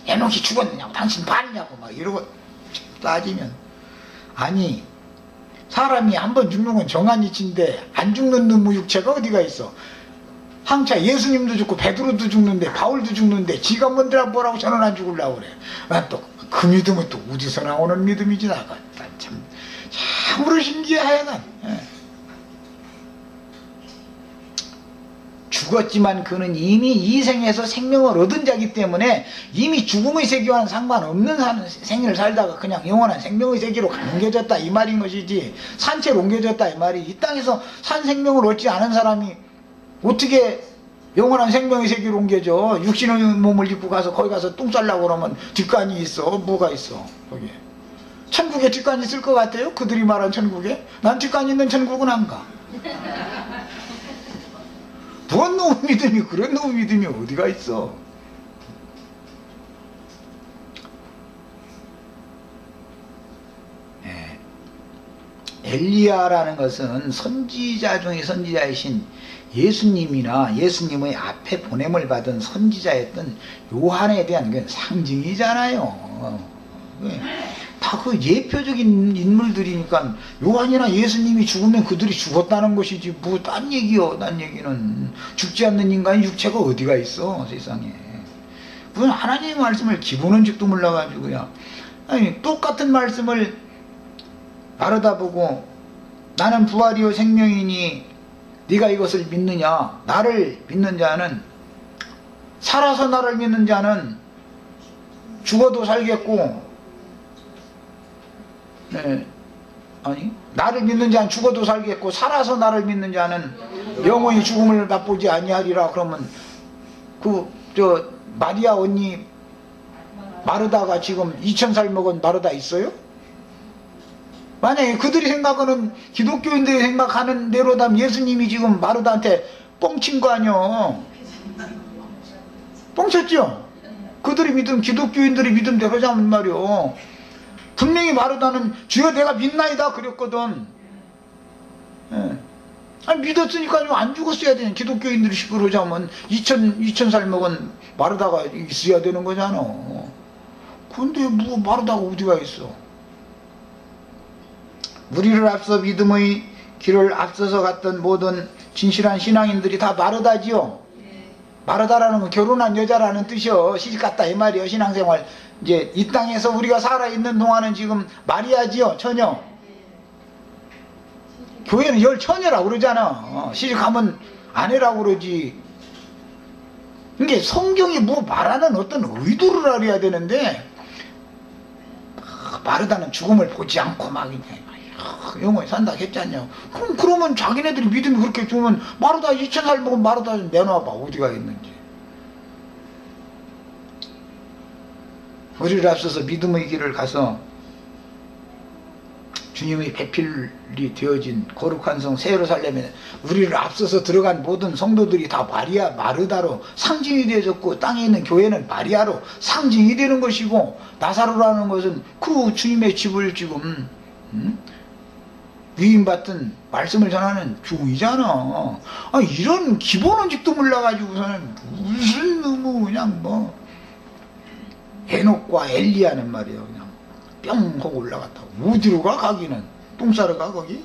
에녹이 죽었느냐고 당신 봤냐고 막 이러고 따지면 아니 사람이 한번 죽는 건 정한이치인데 안 죽는 놈의 육체가 어디가 있어. 항차 예수님도 죽고 베드로도 죽는데 바울도 죽는데 지가 뭔데라 뭐라고 저는 안 죽으려고 그래. 또 그 믿음은 또 어디서 나오는 믿음이지. 나가 참으로 신기하여간. 죽었지만 그는 이미 이 생에서 생명을 얻은 자이기 때문에 이미 죽음의 세계와는 상관없는 생을 살다가 그냥 영원한 생명의 세계로 옮겨졌다 이 말인 것이지 산채로 옮겨졌다 이 말이. 이 땅에서 산 생명을 얻지 않은 사람이 어떻게 영원한 생명의 세계로 옮겨져. 육신의 몸을 입고 가서 거기 가서 똥 싸려고 그러면 뒷간이 있어? 뭐가 있어 거기에. 천국에 뒷간이 있을 것 같아요? 그들이 말한 천국에? 난 뒷간 있는 천국은 안 가. 뭔 놈의 믿음이 그런 놈의 믿음이 어디가 있어. 엘리야라는 것은 선지자 중에 선지자이신 예수님이나 예수님의 앞에 보냄을 받은 선지자였던 요한에 대한 상징이잖아요. 다 그 예표적인 인물들이니까 요한이나 예수님이 죽으면 그들이 죽었다는 것이지 뭐 딴 얘기요. 딴 얘기는 죽지 않는 인간의 육체가 어디가 있어 세상에. 무슨 하나님의 말씀을 기본은직도 몰라가지고요. 아니 똑같은 말씀을 바르다 보고 나는 부활이요 생명이니 네가 이것을 믿느냐. 나를 믿는 자는 살아서 나를 믿는 자는 죽어도 살겠고 아니 나를 믿는 자는 죽어도 살겠고 살아서 나를 믿는 자는 영원히 죽음을 맛보지 아니하리라. 그러면 저 마리아 언니 마르다가 지금 2000살 먹은 마르다 있어요? 만약에 그들이 생각하는 기독교인들이 생각하는 대로다면 예수님이 지금 마르다한테 뻥친 거 아니요. 뻥쳤죠. 그들이 믿음 기독교인들이 믿음대로 하자면 말이요. 분명히 마르다는 주여 내가 믿나이다 그랬거든. 아니 믿었으니까 좀 안 죽었어야 되는. 기독교인들이 식으로 하자면 2000살 먹은 마르다가 있어야 되는 거잖아. 근데 뭐 마르다가 어디가 있어. 우리를 앞서 믿음의 길을 앞서서 갔던 모든 진실한 신앙인들이 다 마르다지요. 마르다라는 건 결혼한 여자라는 뜻이요. 시집갔다 이 말이요. 신앙생활 이제 이 땅에서 우리가 살아있는 동안은 지금 마리아지요. 처녀. 교회는 열 처녀라고 그러잖아. 시집가면 아내라고 그러지. 이게 성경이 뭐 말하는 어떤 의도를 알아야 되는데 마르다는 죽음을 보지 않고 막 영원히 산다 했잖냐. 그러면 자기네들이 믿음이 그렇게 좋으면 마르다 2000살 먹으면 마르다 좀 내놔봐. 어디가 있는지. 우리를 앞서서 믿음의 길을 가서 주님의 배필이 되어진 거룩한 성 새 예루살렘에 우리를 앞서서 들어간 모든 성도들이 다 마리아 마르다로 상징이 되어졌고, 땅에 있는 교회는 마리아로 상징이 되는 것이고, 나사로라는 것은 그 주님의 집을 지금 위임받은 말씀을 전하는 종이잖아. 이런 기본 원칙도 몰라가지고서는 무슨 너무 그냥 뭐 에녹과 엘리야는 말이야 그냥 뿅 하고 올라갔다. 어디로 가? 가기는 똥 싸러 가 거기?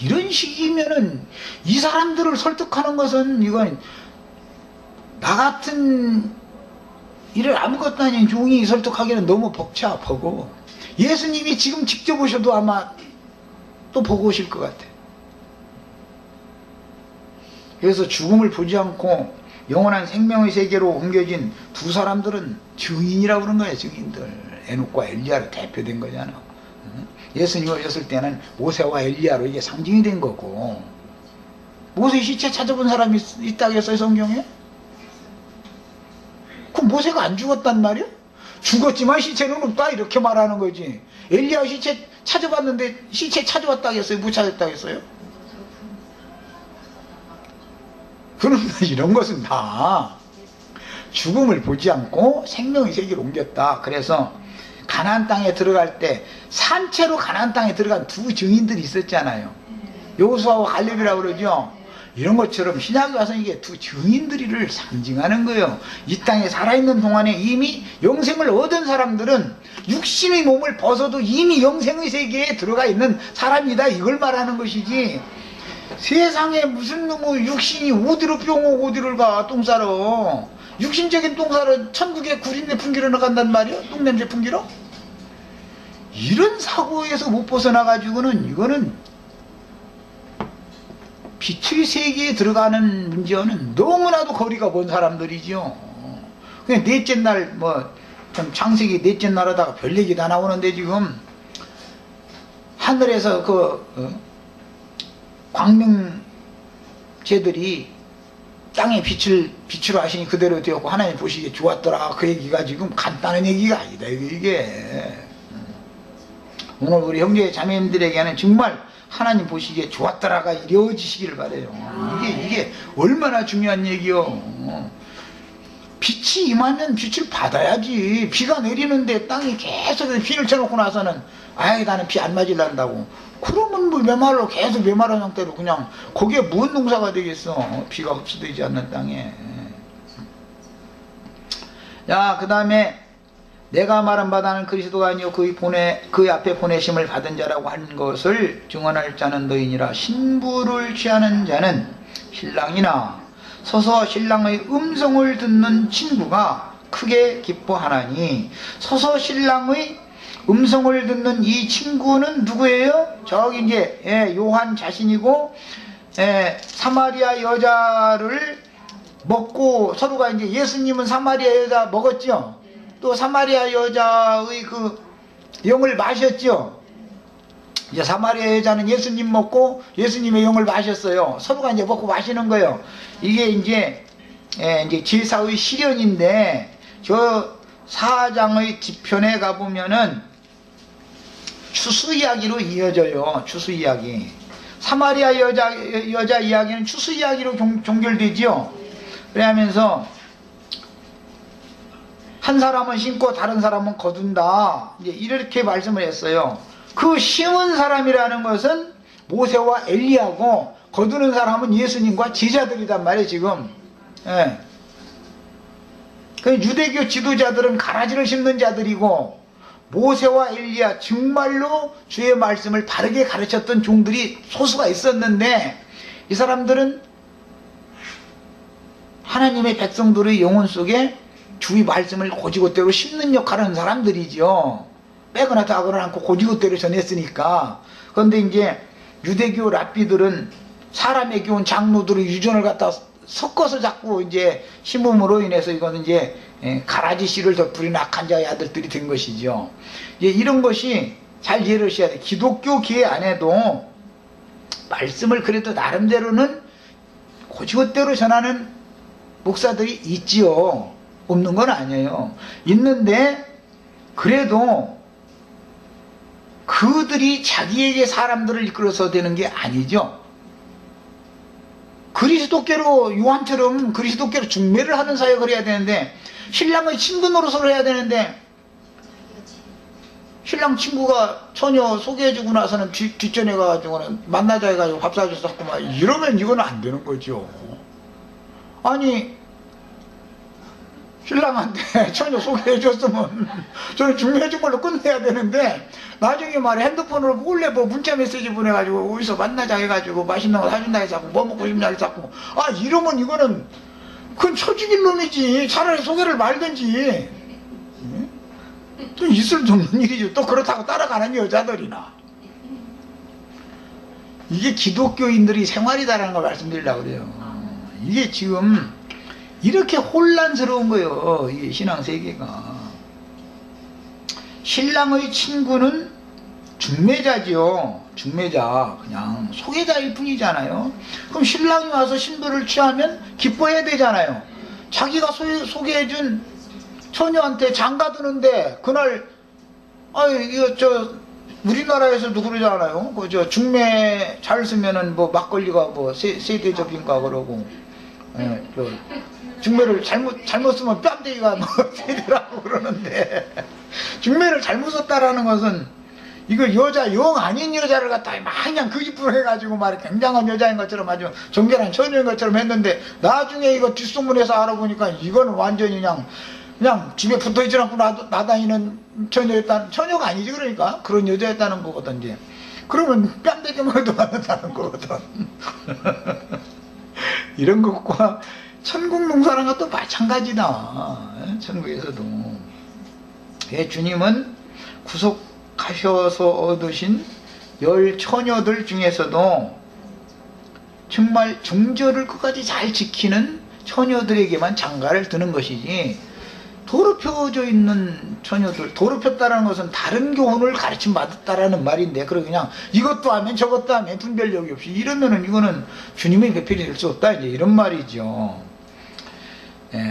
이런 식이면은 이 사람들을 설득하는 것은 이건 나 같은 이를 아무것도 아닌 종이 설득하기는 너무 벅차보고, 예수님이 지금 직접 오셔도 아마 또 보고 오실 것 같아. 그래서 죽음을 보지 않고 영원한 생명의 세계로 옮겨진 두 사람들은 증인이라고 그런 거예요. 증인들. 에녹과 엘리야로 대표된 거잖아. 예수님이 오셨을 때는 모세와 엘리야로 이게 상징이 된 거고, 모세 시체 찾아본 사람이 있다고 했어요 성경에? 그럼 모세가 안 죽었단 말이야? 죽었지만 시체는 없다 이렇게 말하는 거지. 엘리야 시체 찾아봤는데 시체 찾아왔다고 했어요? 못 찾았다고 했어요? 그런데 이런 것은 다 죽음을 보지 않고 생명의 세계로 옮겼다. 그래서 가나안 땅에 들어갈 때 산채로 가나안 땅에 들어간 두 증인들이 있었잖아요. 여호수아와 갈렙이라고 그러죠. 이런 것처럼 신약에 와서 이게 두 증인들이를 상징하는 거예요. 이 땅에 살아있는 동안에 이미 영생을 얻은 사람들은 육신의 몸을 벗어도 이미 영생의 세계에 들어가 있는 사람이다 이걸 말하는 것이지, 세상에 무슨 놈의 육신이 어디로 뿅 오고 어디를 가 똥 싸러. 육신적인 똥 싸러 천국에 구린내 풍기러 나간단 말이야? 똥냄새 풍기러? 이런 사고에서 못 벗어나가지고는 이거는 빛의 세계에 들어가는 문제와는 너무나도 거리가 먼 사람들이죠. 그냥 넷째 날 좀 창세기 넷째 날하다가 별 얘기 다 나오는데, 지금 하늘에서 광명제들이 땅에 빛으로 하시니 그대로 되었고 하나님 보시기에 좋았더라. 그 얘기가 지금 간단한 얘기가 아니다 이게. 오늘 우리 형제 자매님들에게는 정말 하나님 보시기에 좋았더라가 이루어지시기를 바라요. 이게 얼마나 중요한 얘기요. 빛이 임하면 빛을 받아야지. 비가 내리는데 땅이 계속 비를 쳐놓고 나서는 아이 나는 비 안 맞으란다고, 그러면 뭐 메말로 계속 메마른 상태로 그냥 거기에 무슨 농사가 되겠어. 비가 흡수되지 않는 땅에. 자, 그 다음에 내가 말한 바다는 그리스도가 아니요 그 앞에 보내심을 받은 자라고 한 것을 증언할 자는 너희니라. 신부를 취하는 자는 신랑이나 서서 신랑의 음성을 듣는 친구가 크게 기뻐하나니, 서서 신랑의 음성을 듣는 이 친구는 누구예요? 저기 이제 요한 자신이고, 사마리아 여자를 먹고 서로가 이제 예수님은 사마리아 여자 먹었죠. 또 사마리아 여자의 그 영을 마셨죠. 이제 사마리아 여자는 예수님 먹고 예수님의 영을 마셨어요. 서로가 이제 먹고 마시는 거예요. 이게 이제 제사의 실현인데, 저 4장의 뒤편에 가보면은 추수 이야기로 이어져요. 추수 이야기. 사마리아 여자 이야기는 추수 이야기로 종결되지요. 그러면서 한 사람은 심고 다른 사람은 거둔다. 이제 이렇게 말씀을 했어요. 그 심은 사람이라는 것은 모세와 엘리야고, 거두는 사람은 예수님과 제자들이단 말이에요 지금. 그 유대교 지도자들은 가라지를 심는 자들이고, 모세와 엘리야 정말로 주의 말씀을 바르게 가르쳤던 종들이 소수가 있었는데, 이 사람들은 하나님의 백성들의 영혼 속에 주의 말씀을 고지고대로 심는 역할을 하는 사람들이죠. 빼거나 따거나 않고 고지고대로 전했으니까. 그런데 이제 유대교 랍비들은 사람에게 온 장로들의 유전을 갖다 섞어서 자꾸 이제 심음으로 인해서 이거는 이제 가라지 씨를 덧부린 악한 자의 아들들이 된 것이죠. 이런 것이 잘 이해를 하셔야 돼요. 기독교계 안에도 말씀을 그래도 나름대로는 고지고대로 전하는 목사들이 있지요. 없는 건 아니에요. 있는데 그래도 그들이 자기에게 사람들을 이끌어서 되는 게 아니죠. 그리스도께로, 요한처럼 그리스도께로 중매를 하는 사역을 해야 되는데, 신랑의 친구 노릇을 해야 되는데, 신랑 친구가 처녀 소개해주고 나서는 뒷전에 가가지고는 만나자 해가지고 밥 사줘서 자꾸 막 이러면 이건 안 되는 거죠. 아니, 신랑한테 처녀 소개해줬으면 저는 중매해준 걸로 끝내야 되는데, 나중에 말해 핸드폰으로 몰래 뭐 문자 메시지 보내가지고 어디서 만나자 해가지고 맛있는 거 사준다 해서 자꾸 뭐 먹고 싶냐 해서 아 이러면 이거는 그건 처죽일 놈이지. 차라리 소개를 말든지. 또 있을 수 없는 일이죠. 또 그렇다고 따라가는 여자들이나. 이게 기독교인들이 생활이다라는 걸 말씀드리려고 그래요. 이게 지금 이렇게 혼란스러운 거예요. 이게 신앙 세계가. 신랑의 친구는 중매자지요. 중매자, 그냥 소개자일 뿐이잖아요. 그럼 신랑이 와서 신부를 취하면 기뻐해야 되잖아요. 자기가 소개해준 처녀한테 장가드는데 그날 이거 우리나라에서도 그러잖아요. 중매 잘 쓰면은 뭐 막걸리가 뭐 세 대접인가 그러고, 중매를 잘못 쓰면 뺨대기가 뭐 세대라고 그러는데, 중매를 잘못 썼다라는 것은 이거 영 아닌 여자를 갖다 마냥 거짓부를 해가지고 말 굉장한 여자인 것처럼 아주 정결한 처녀인 것처럼 했는데, 나중에 이거 뒷소문에서 알아보니까 이거는 완전히 그냥 집에 붙어있지 않고 나다니는 처녀가 아니지. 그러니까 그런 여자였다는 거거든. 이제 그러면 뺨대기만 해도 맞는다는 거거든. 이런 것과 천국 농사라는 것도 마찬가지다. 천국에서도. 주님은 구속하셔서 얻으신 10 처녀들 중에서도 정말 정절을 끝까지 잘 지키는 처녀들에게만 장가를 드는 것이지, 더럽혀져 있는 처녀들, 더럽혔다는 것은 다른 교훈을 가르침 받았다라는 말인데, 그냥 이것도 하면 저것도 하면 분별력이 없이 이러면은 이거는 주님의 배필이 될 수 없다, 이제 이런 말이죠.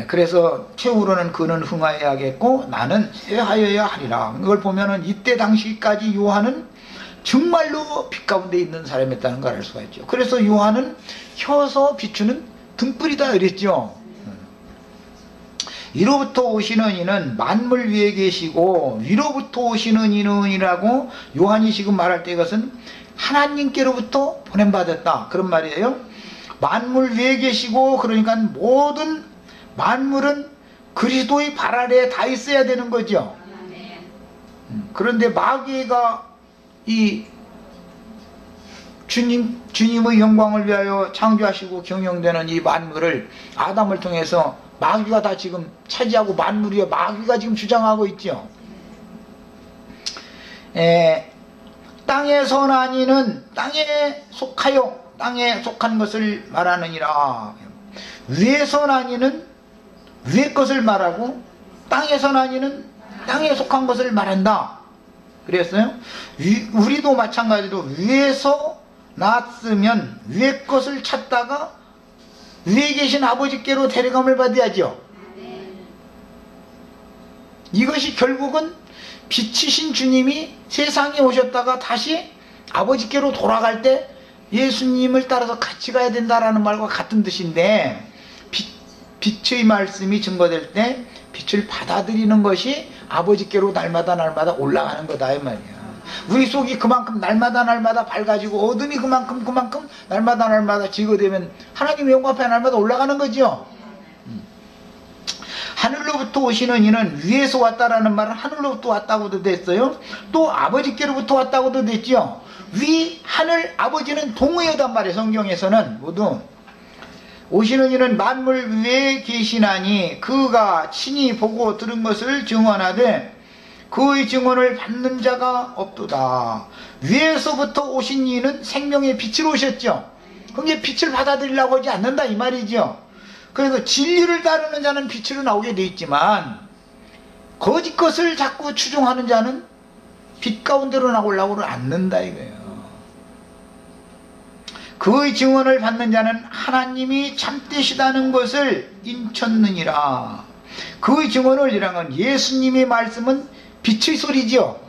그래서 최후로는 그는 흥하여야겠고 나는 쇠하여야 하리라. 이걸 보면은 이때 당시까지 요한은 정말로 빛 가운데 있는 사람이었다는 걸 알 수가 있죠. 그래서 요한은 혀서 비추는 등불이다 이랬죠. 위로부터 오시는 이는 만물 위에 계시고, 위로부터 오시는 이는이라고 요한이 지금 말할 때 이것은 하나님께로부터 보냄받았다, 그런 말이에요. 만물 위에 계시고, 그러니까 모든 만물은 그리스도의 발 아래에 다 있어야 되는 거죠. 그런데 마귀가 이 주님의 영광을 위하여 창조하시고 경영되는 이 만물을 아담을 통해서 마귀가 다 지금 차지하고 만물 위에 마귀가 지금 주장하고 있죠. 땅에 선한 이는 땅에 속하여 땅에 속한 것을 말하느니라. 위에 선한 이는 위의 것을 말하고 땅에 선한 이는 땅에 속한 것을 말한다 그랬어요. 우리도 마찬가지로 위에서 났으면 위의 것을 찾다가 위에 계신 아버지께로 데려감을 받아야죠. 이것이 결국은 빛이신 주님이 세상에 오셨다가 다시 아버지께로 돌아갈 때 예수님을 따라서 같이 가야 된다라는 말과 같은 뜻인데, 빛의 말씀이 증거될 때 빛을 받아들이는 것이 아버지께로 날마다 올라가는 거다 이 말이야. 우리 속이 그만큼 날마다 밝아지고 어둠이 그만큼 날마다 제거되면 하나님의 영광 앞에 날마다 올라가는 거죠. 하늘로부터 오시는 이는 위에서 왔다라는 말은 하늘로부터 왔다고도 됐어요. 또 아버지께로부터 왔다고도 됐죠. 위, 하늘, 아버지는 동의어단 말이에요. 성경에서는 모두. 오시는 이는 만물 위에 계시나니 그가 친히 보고 들은 것을 증언하되 그의 증언을 받는 자가 없도다. 위에서부터 오신 이는 생명의 빛으로 오셨죠. 그게 빛을 받아들이려고 하지 않는다 이 말이죠. 그래서 진리를 따르는 자는 빛으로 나오게 돼 있지만 거짓 것을 자꾸 추종하는 자는 빛 가운데로 나오려고 않는다 이거예요. 그의 증언을 받는 자는 하나님이 참되시다는 것을 인쳤느니라. 그의 증언을 이란 건 예수님의 말씀은 빛의 소리지요.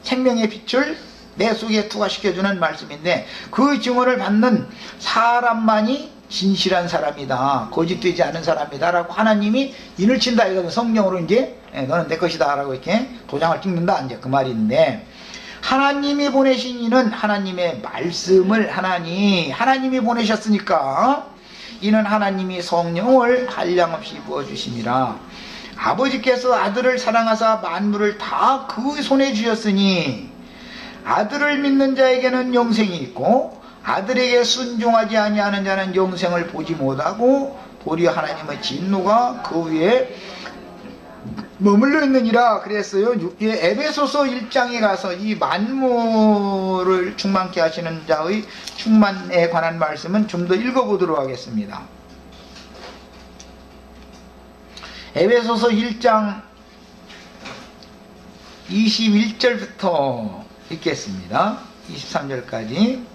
생명의 빛을 내 속에 투과시켜주는 말씀인데 그의 증언을 받는 사람만이 진실한 사람이다. 거짓되지 않은 사람이다. 라고 하나님이 인을 친다. 이거는 성령으로 이제 너는 내 것이다. 라고 이렇게 도장을 찍는다. 이제 그 말인데 하나님이 보내신 이는 하나님의 말씀을 하나님이 보내셨으니까 이는 하나님이 성령을 한량없이 부어주심이라. 아버지께서 아들을 사랑하사 만물을 다 그의 손에 주셨으니 아들을 믿는 자에게는 영생이 있고 아들에게 순종하지 아니하는 자는 영생을 보지 못하고 도리어 하나님의 진노가 그 위에 머물러 있느니라 그랬어요. 에베소서 1장에 가서 이 만물을 충만케 하시는 자의 충만에 관한 말씀은 좀 더 읽어보도록 하겠습니다. 에베소서 1장 21절부터 읽겠습니다. 23절까지.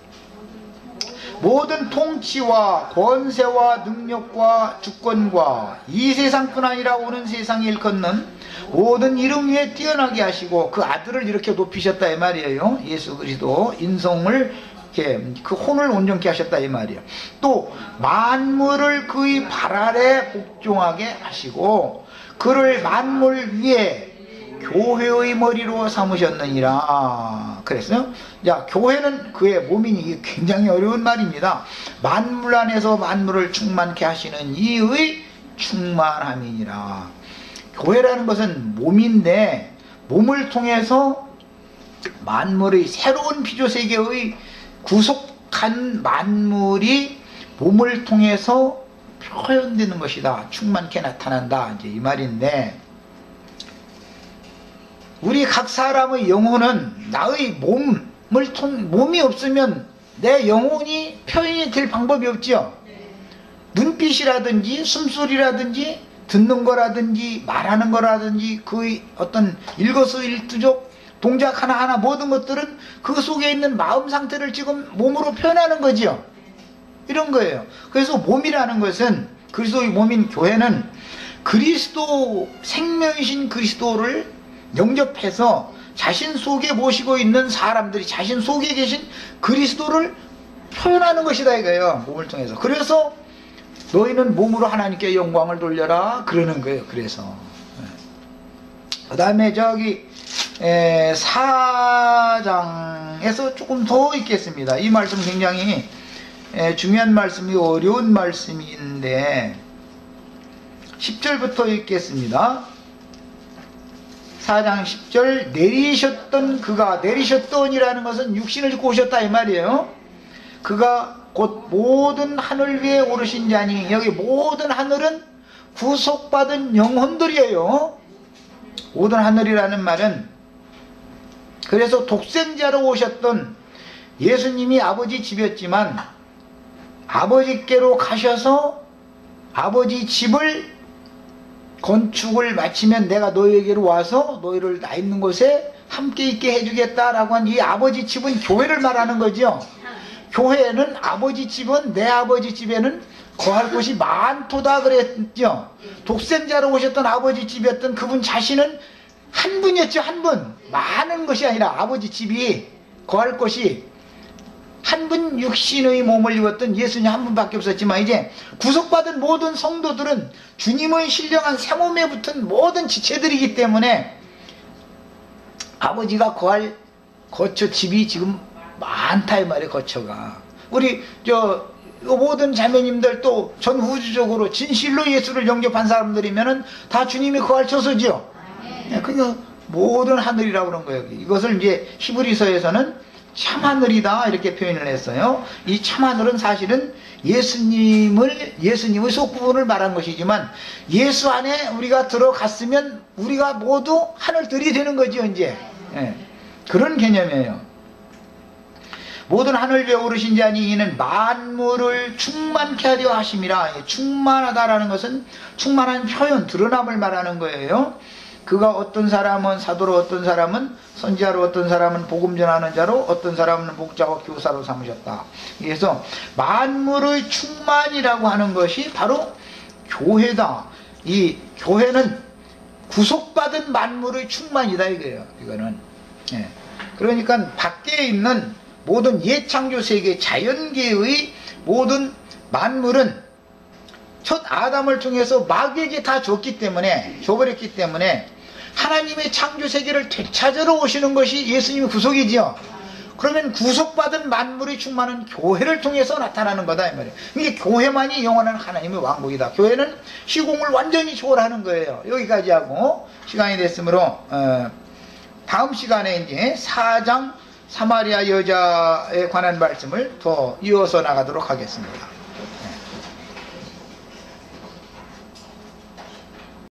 모든 통치와 권세와 능력과 주권과 이 세상뿐 아니라 오는 세상에 일컫는 모든 이름 위에 뛰어나게 하시고 그 아들을 이렇게 높이셨다 이 말이에요. 예수 그리스도 인성을 이렇게 그 혼을 온전케 하셨다 이 말이에요. 또 만물을 그의 발 아래 복종하게 하시고 그를 만물 위에 교회의 머리로 삼으셨느니라 그랬어요. 자, 교회는 그의 몸이니 이게 굉장히 어려운 말입니다. 만물 안에서 만물을 충만케 하시는 이의 충만함이니라. 교회라는 것은 몸인데 몸을 통해서 만물의 새로운 피조세계의 구속한 만물이 몸을 통해서 표현되는 것이다. 충만케 나타난다. 이제 이 말인데 우리 각 사람의 영혼은 나의 몸이 없으면 내 영혼이 표현이 될 방법이 없죠. 눈빛이라든지 숨소리라든지 듣는 거라든지 말하는 거라든지 그의 어떤 일거수일투족 동작 하나하나 모든 것들은 그 속에 있는 마음 상태를 지금 몸으로 표현하는 거죠. 이런 거예요. 그래서 몸이라는 것은 그리스도의 몸인 교회는 그리스도 생명이신 그리스도를 영접해서 자신 속에 모시고 있는 사람들이 자신 속에 계신 그리스도를 표현하는 것이다 이거예요. 몸을 통해서. 그래서 너희는 몸으로 하나님께 영광을 돌려라 그러는 거예요. 그래서 그 다음에 저기 4장에서 조금 더 읽겠습니다. 이 말씀 굉장히 중요한 말씀이 어려운 말씀인데 10절부터 읽겠습니다. 4장 10절 내리셨던 그가 내리셨던이라는 것은 육신을 입고 오셨다 이 말이에요. 그가 곧 모든 하늘 위에 오르신 자니 여기 모든 하늘은 구속받은 영혼들이에요. 모든 하늘이라는 말은 그래서 독생자로 오셨던 예수님이 아버지 집이었지만 아버지께로 가셔서 아버지 집을 건축을 마치면 내가 너희에게로 와서 너희를 나 있는 곳에 함께 있게 해주겠다라고 한 이 아버지 집은 교회를 말하는 거죠. 교회는 아버지 집은 내 아버지 집에는 거할 곳이 많도다 그랬죠. 독생자로 오셨던 아버지 집이었던 그분 자신은 한 분이었죠. 한 분. 많은 것이 아니라 아버지 집이 거할 곳이 한 분 육신의 몸을 입었던 예수님 한 분밖에 없었지만 이제 구속받은 모든 성도들은 주님의 신령한 새 몸에 붙은 모든 지체들이기 때문에 아버지가 거할 거처 집이 지금 많다 이 말이에요. 거처가 우리 모든 자매님들 또 전 우주적으로 진실로 예수를 영접한 사람들이면은 다 주님이 거할 처소지요. 그러니까 모든 하늘이라고 그런 거예요. 이것을 이제 히브리서에서는 참하늘이다 이렇게 표현을 했어요. 이 참하늘은 사실은 예수님의 속부분을 말한 것이지만 예수 안에 우리가 들어갔으면 우리가 모두 하늘들이 되는 거죠 이제. 그런 개념이에요. 모든 하늘 위에 오르신 자니 이는 만물을 충만케 하려 하심이라. 충만하다라는 것은 충만한 표현, 드러남을 말하는 거예요. 그가 어떤 사람은 사도로, 어떤 사람은 선지자로, 어떤 사람은 복음 전하는 자로, 어떤 사람은 목자와 교사로 삼으셨다. 그래서 만물의 충만이라고 하는 것이 바로 교회다. 이 교회는 구속받은 만물의 충만이다 이거예요. 이거는. 그러니까 밖에 있는 모든 예창조 세계, 자연계의 모든 만물은 첫 아담을 통해서 마귀에게 다 줘버렸기 때문에 하나님의 창조세계를 되찾으러 오시는 것이 예수님의 구속이지요. 그러면 구속받은 만물의 충만은 교회를 통해서 나타나는 거다 이 말이에요. 이게 교회만이 영원한 하나님의 왕국이다. 교회는 시공을 완전히 초월하는 거예요. 여기까지 하고 시간이 됐으므로 다음 시간에 이제 4장 사마리아 여자에 관한 말씀을 더 이어서 나가도록 하겠습니다.